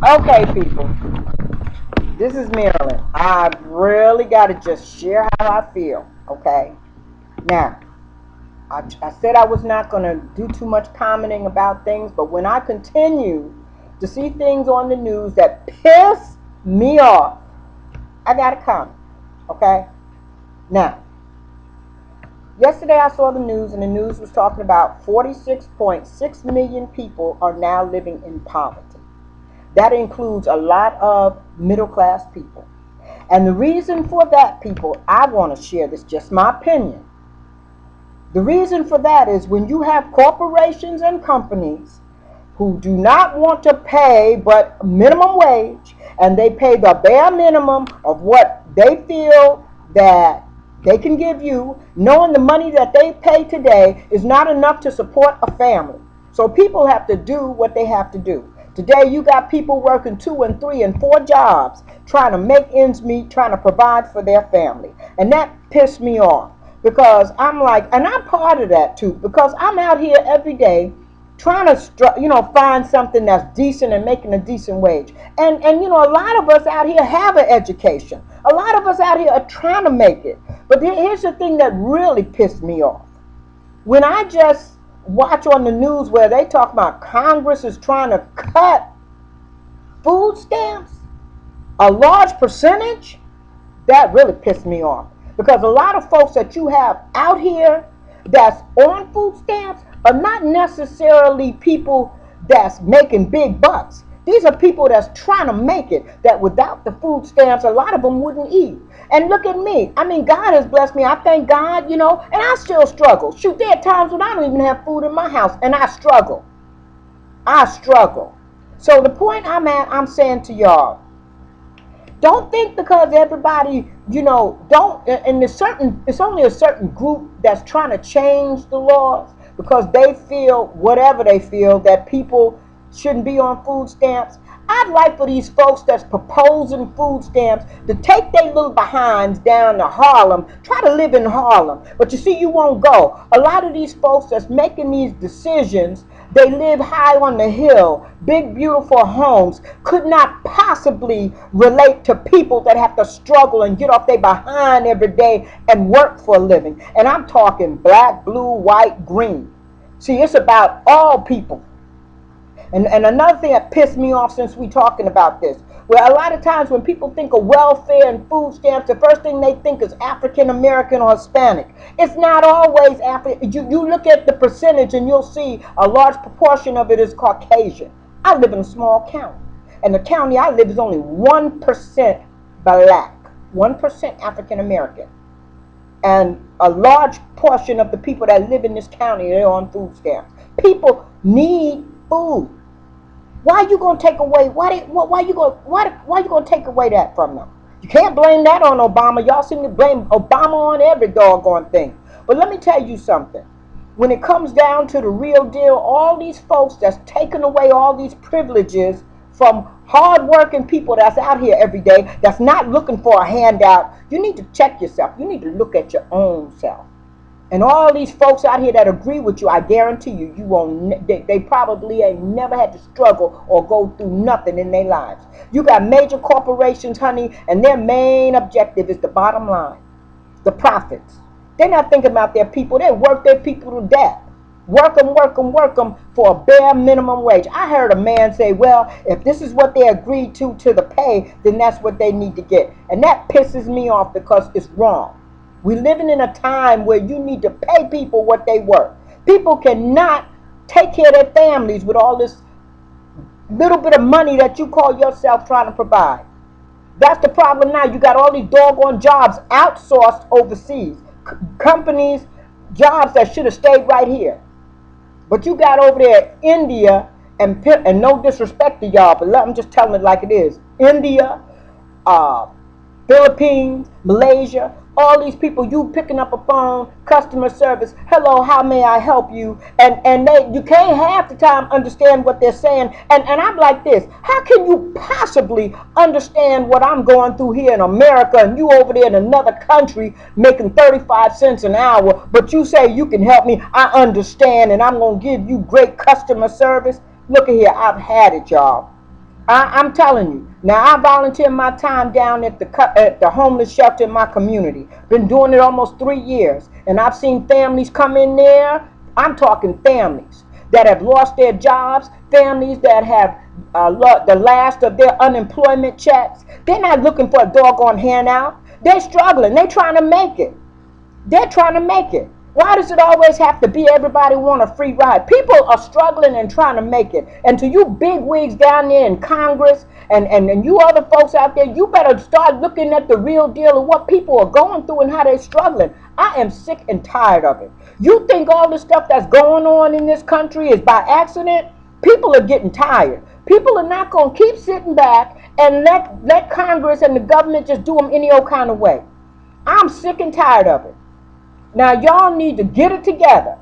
Okay, people, this is Marilyn. I really got to just share how I feel, okay? Now, I said I was not going to do too much commenting about things, but when I continue to see things on the news that piss me off, I got to comment, okay? Now, yesterday I saw the news, and the news was talking about 46.6 million people are now living in poverty. That includes a lot of middle class people. And the reason for that, people, I want to share this, just my opinion. The reason for that is when you have corporations and companies who do not want to pay but minimum wage, and they pay the bare minimum of what they feel that they can give you, knowing the money that they pay today is not enough to support a family. So people have to do what they have to do. Today you got people working 2 and 3 and 4 jobs trying to make ends meet, trying to provide for their family. And that pissed me off because I'm like, and I'm part of that too, because I'm out here every day trying to find something that's decent and making a decent wage. And a lot of us out here have an education. A lot of us out here are trying to make it. But here's the thing that really pissed me off. When I just watch on the news where they talk about Congress is trying to cut food stamps, a large percentage, that really pissed me off. Because a lot of folks that you have out here that's on food stamps are not necessarily people that's making big bucks. These are people that's trying to make it, that without the food stamps, a lot of them wouldn't eat. And look at me. I mean, God has blessed me. I thank God, and I still struggle. Shoot, there are times when I don't even have food in my house, and I struggle. I struggle. So the point I'm saying to y'all, don't think because everybody, don't, and it's only a certain group that's trying to change the laws because they feel whatever they feel that people shouldn't be on food stamps. I'd like for these folks that's proposing food stamps to take their little behinds down to Harlem, try to live in Harlem. But you see, you won't go. A lot of these folks that's making these decisions, they live high on the hill, big, beautiful homes, could not possibly relate to people that have to struggle and get off their behind every day and work for a living. And I'm talking black, blue, white, green. See, it's about all people. And another thing that pissed me off since we talking about this, where a lot of times when people think of welfare and food stamps, the first thing they think is African American or Hispanic. It's not always African. You look at the percentage and you'll see a large proportion of it is Caucasian. I live in a small county, and the county I live is only 1% black, 1% African American. And a large portion of the people that live in this county are on food stamps. People need food. Why are you gonna take away? Why you gonna take away that from them? You can't blame that on Obama. Y'all seem to blame Obama on every doggone thing. But let me tell you something. When it comes down to the real deal, all these folks that's taking away all these privileges from hard-working people that's out here every day, that's not looking for a handout, you need to check yourself. You need to look at your own self. And all these folks out here that agree with you, I guarantee you, they probably ain't never had to struggle or go through nothing in their lives. You got major corporations, honey, and their main objective is the bottom line, the profits. They're not thinking about their people. They work their people to death. Work them for a bare minimum wage. I heard a man say, well, if this is what they agreed to the pay, then that's what they need to get. And that pisses me off because it's wrong. We're living in a time where you need to pay people what they worth. People cannot take care of their families with all this little bit of money that you call yourself trying to provide. That's the problem now. You got all these doggone jobs outsourced overseas. Companies, jobs that should have stayed right here. But you got over there India, and no disrespect to y'all, but I'm just telling it like it is. India, Philippines, Malaysia, all these people, you picking up a phone, customer service, hello, how may I help you? And you can't half the time understand what they're saying. And I'm like this, how can you possibly understand what I'm going through here in America and you over there in another country making 35 cents an hour, but you say you can help me, I understand, and I'm going to give you great customer service? Look at here, I've had it, y'all. I'm telling you. Now, I volunteer my time down at the homeless shelter in my community. Been doing it almost 3 years. And I've seen families come in there. I'm talking families that have lost their jobs, families that have the last of their unemployment checks. They're not looking for a doggone handout. They're struggling. They're trying to make it. They're trying to make it. Why does it always have to be everybody want a free ride? People are struggling and trying to make it. And to you big wigs down there in Congress and you other folks out there, you better start looking at the real deal of what people are going through and how they're struggling. I am sick and tired of it. You think all the stuff that's going on in this country is by accident? People are getting tired. People are not going to keep sitting back and let Congress and the government just do them any old kind of way. I'm sick and tired of it. Now, y'all need to get it together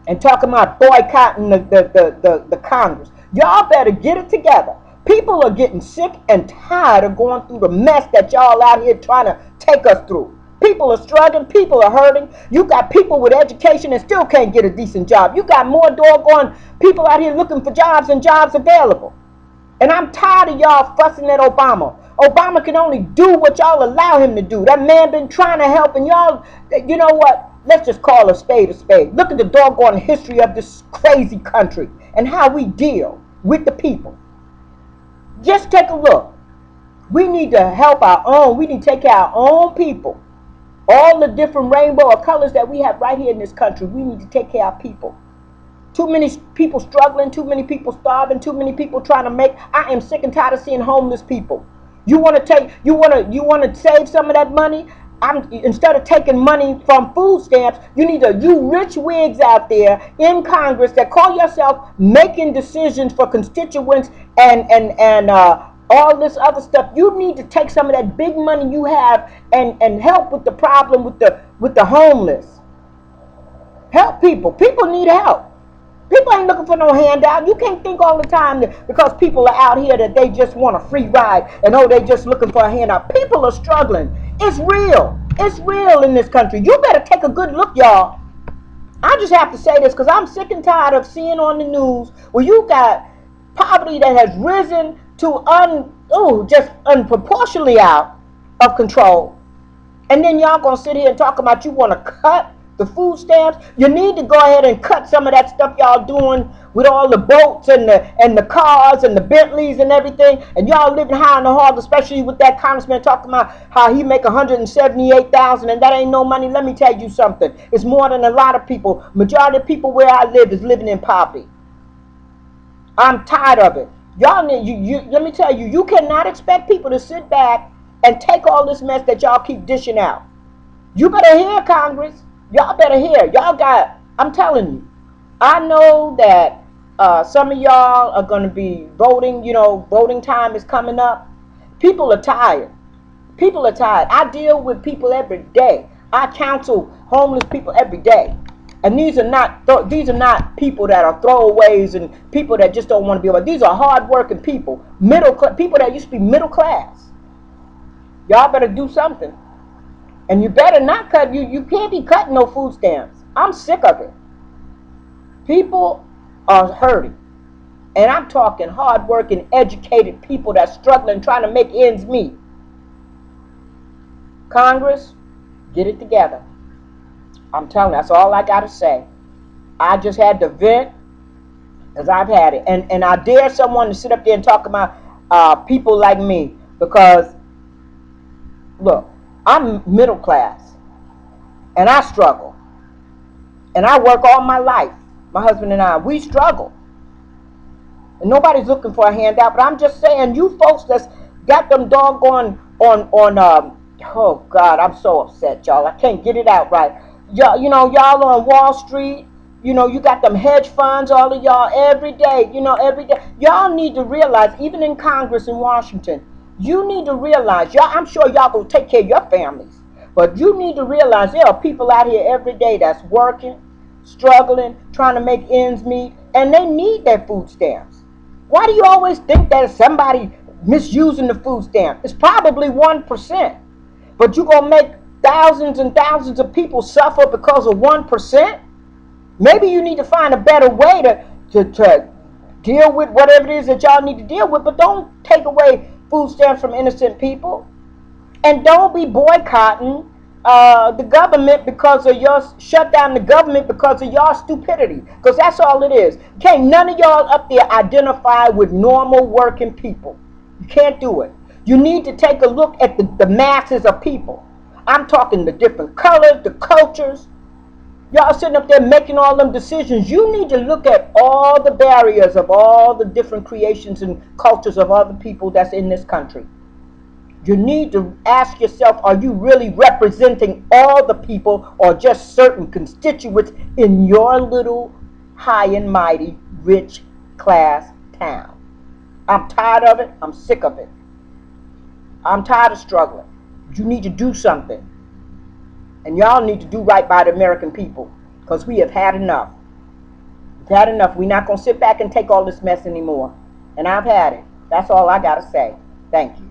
and talk about boycotting the Congress. Y'all better get it together. People are getting sick and tired of going through the mess that y'all out here trying to take us through. People are struggling. People are hurting. You got people with education and still can't get a decent job. You got more doggone people out here looking for jobs and jobs available. And I'm tired of y'all fussing at Obama. Obama can only do what y'all allow him to do. That man been trying to help, and y'all, you know what? Let's just call a spade a spade. Look at the doggone history of this crazy country and how we deal with the people. Just take a look. We need to help our own. We need to take care of our own people. All the different rainbow of colors that we have right here in this country, we need to take care of our people. Too many people struggling, too many people starving, too many people trying to make. I am sick and tired of seeing homeless people. You want to save some of that money? Instead of taking money from food stamps, you rich wigs out there in Congress that call yourself making decisions for constituents and all this other stuff. You need to take some of that big money you have and help with the problem with the homeless. Help people. People need help. People ain't looking for no handout. You can't think all the time that because people are out here that they just want a free ride and they just looking for a handout. People are struggling. It's real. It's real in this country. You better take a good look, y'all. I just have to say this because I'm sick and tired of seeing on the news where you got poverty that has risen to just unproportionately out of control. And then y'all gonna sit here and talk about you want to cut the food stamps. You need to go ahead and cut some of that stuff y'all doing with all the boats and the cars and the Bentleys and everything. And y'all living high on the hog, especially with that congressman talking about how he make $178,000 and that ain't no money. Let me tell you something. It's more than a lot of people. Majority of people where I live is living in poverty. I'm tired of it. Y'all need let me tell you, you cannot expect people to sit back and take all this mess that y'all keep dishing out. You better hear, Congress. Y'all better hear. I'm telling you, I know that some of y'all are going to be voting. Voting time is coming up. People are tired. People are tired. I deal with people every day. I counsel homeless people every day. And these are not people that are throwaways and people that just don't want to be able. These are hard-working people, people that used to be middle class. Y'all better do something. And you better not cut. You can't be cutting no food stamps. I'm sick of it. People are hurting. And I'm talking hard-working, educated people that's struggling, trying to make ends meet. Congress, get it together. I'm telling you, that's all I got to say. I just had to vent as I've had it. And I dare someone to sit up there and talk about people like me because, look, I'm middle class, and I struggle, and I work all my life. My husband and I, we struggle, and nobody's looking for a handout. But I'm just saying, you folks that's got them doggone oh God, I'm so upset, y'all. I can't get it out right. Y'all, y'all on Wall Street. You got them hedge funds, all of y'all every day. Every day. Y'all need to realize, even in Congress in Washington. You need to realize, I'm sure y'all gonna take care of your families, but you need to realize there are people out here every day that's working, struggling, trying to make ends meet, and they need their food stamps. Why do you always think that somebody misusing the food stamp? It's probably 1%, but you gonna make thousands and thousands of people suffer because of 1%? Maybe you need to find a better way to deal with whatever it is that y'all need to deal with, but don't take away food stamps from innocent people. And don't be boycotting the government because of your, shut down the government because of y'all stupidity. Because that's all it is. Can't none of y'all up there identify with normal working people. You can't do it. You need to take a look at the masses of people. I'm talking the different colors, the cultures. Y'all sitting up there making all them decisions. You need to look at all the barriers of all the different creations and cultures of other people that's in this country. You need to ask yourself, are you really representing all the people or just certain constituents in your little high and mighty rich class town? I'm tired of it. I'm sick of it. I'm tired of struggling. You need to do something. And y'all need to do right by the American people, because we have had enough. We've had enough. We're not going to sit back and take all this mess anymore. And I've had it. That's all I got to say. Thank you.